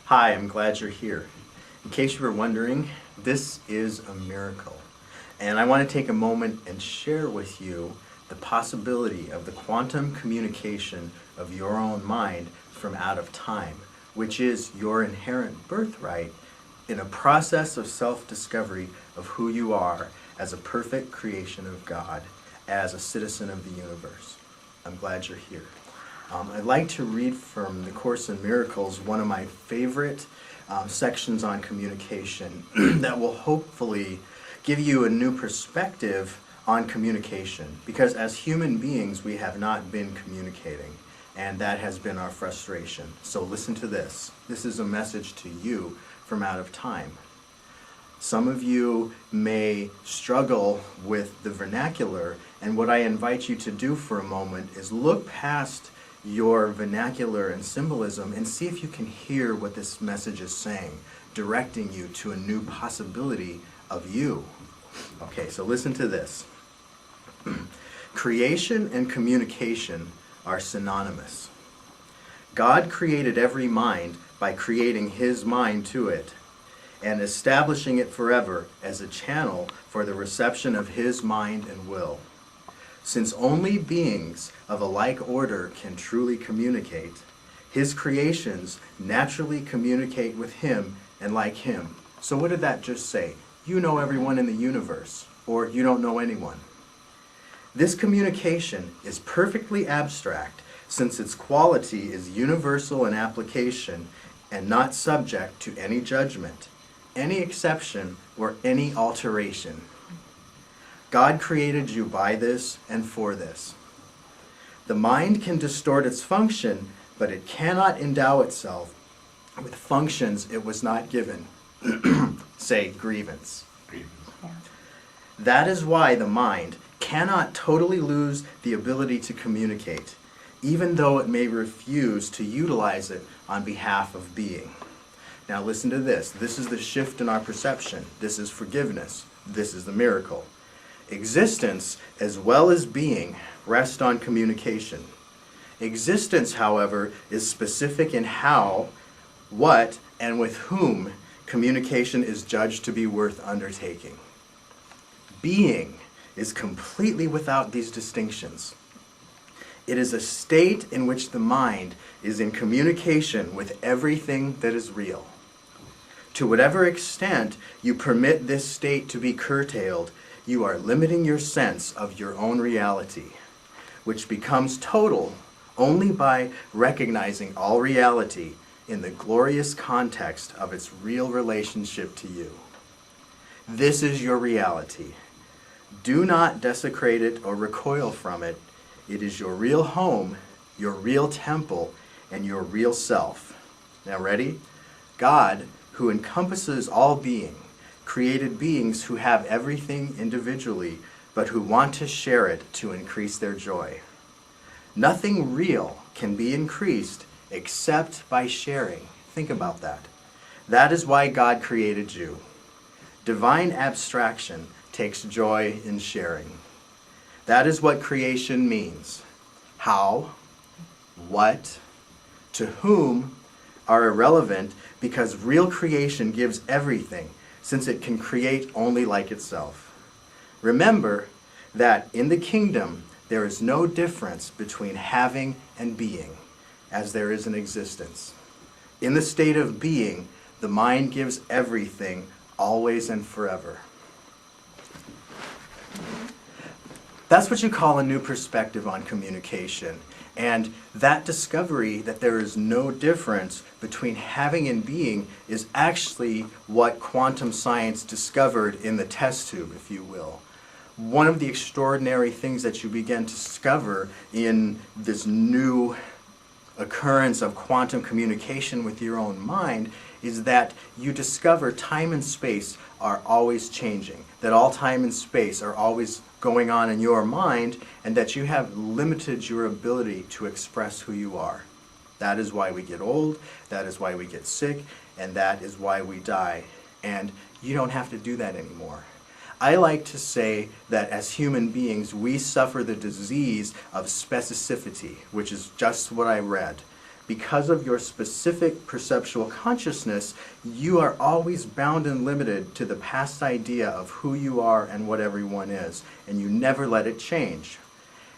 Hi, I'm glad you're here. In case you were wondering, this is a miracle. And I want to take a moment and share with you the possibility of the quantum communication of your own mind from out of time, which is your inherent birthright in a process of self-discovery of who you are as a perfect creation of God, as a citizen of the universe. I'm glad you're here. I'd like to read from the Course in Miracles, one of my favorite sections on communication that will hopefully give you a new perspective on communication. Because as human beings, we have not been communicating, and that has been our frustration. So listen to this. This is a message to you from out of time. Some of you may struggle with the vernacular, and what I invite you to do for a moment is look past your vernacular and symbolism and see if you can hear what this message is saying, directing you to a new possibility of you. Okay, so listen to this. Creation and communication are synonymous. God created every mind by creating His mind to it and establishing it forever as a channel for the reception of His mind and will. Since only beings of a like order can truly communicate, His creations naturally communicate with Him and like Him. So what did that just say? You know everyone in the universe, or you don't know anyone. This communication is perfectly abstract, since its quality is universal in application and not subject to any judgment, any exception, or any alteration. God created you by this and for this. The mind can distort its function, but it cannot endow itself with functions it was not given. Say, grievance. Yeah. That is why the mind cannot totally lose the ability to communicate, even though it may refuse to utilize it on behalf of being. Now listen to this. This is the shift in our perception. This is forgiveness. This is the miracle. Existence, as well as being, rest on communication. Existence, however, is specific in how, what, and with whom communication is judged to be worth undertaking. Being is completely without these distinctions. It is a state in which the mind is in communication with everything that is real. To whatever extent you permit this state to be curtailed, you are limiting your sense of your own reality, which becomes total only by recognizing all reality in the glorious context of its real relationship to you. This is your reality. Do not desecrate it or recoil from it. It is your real home, your real temple, and your real self. Now ready? God, who encompasses all being, created beings who have everything individually, but who want to share it to increase their joy. Nothing real can be increased except by sharing. Think about that. That is why God created you. Divine abstraction takes joy in sharing. That is what creation means. How, what, to whom are irrelevant because real creation gives everything, since it can create only like itself. Remember that in the kingdom there is no difference between having and being, as there is in existence. In the state of being, the mind gives everything, always and forever. That's what you call a new perspective on communication. And that discovery that there is no difference between having and being is actually what quantum science discovered in the test tube, if you will. One of the extraordinary things that you begin to discover in this new occurrence of quantum communication with your own mind is that you discover time and space are always changing, that all time and space are always going on in your mind, and that you have limited your ability to express who you are. That is why we get old, that is why we get sick, and that is why we die. And you don't have to do that anymore. I like to say that as human beings, we suffer the disease of specificity, which is just what I read. Because of your specific perceptual consciousness, you are always bound and limited to the past idea of who you are and what everyone is, and you never let it change.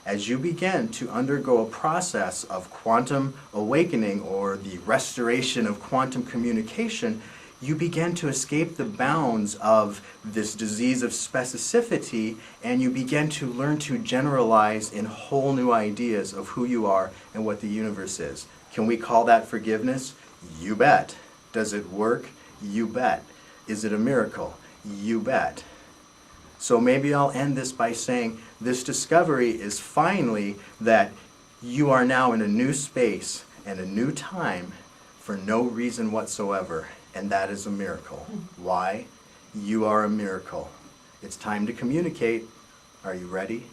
As you begin to undergo a process of quantum awakening or the restoration of quantum communication, you begin to escape the bounds of this disease of specificity, and you begin to learn to generalize in whole new ideas of who you are and what the universe is. Can we call that forgiveness? You bet. Does it work? You bet. Is it a miracle? You bet. So maybe I'll end this by saying this discovery is finally that you are now in a new space and a new time for no reason whatsoever, and that is a miracle. Why? You are a miracle. It's time to communicate. Are you ready?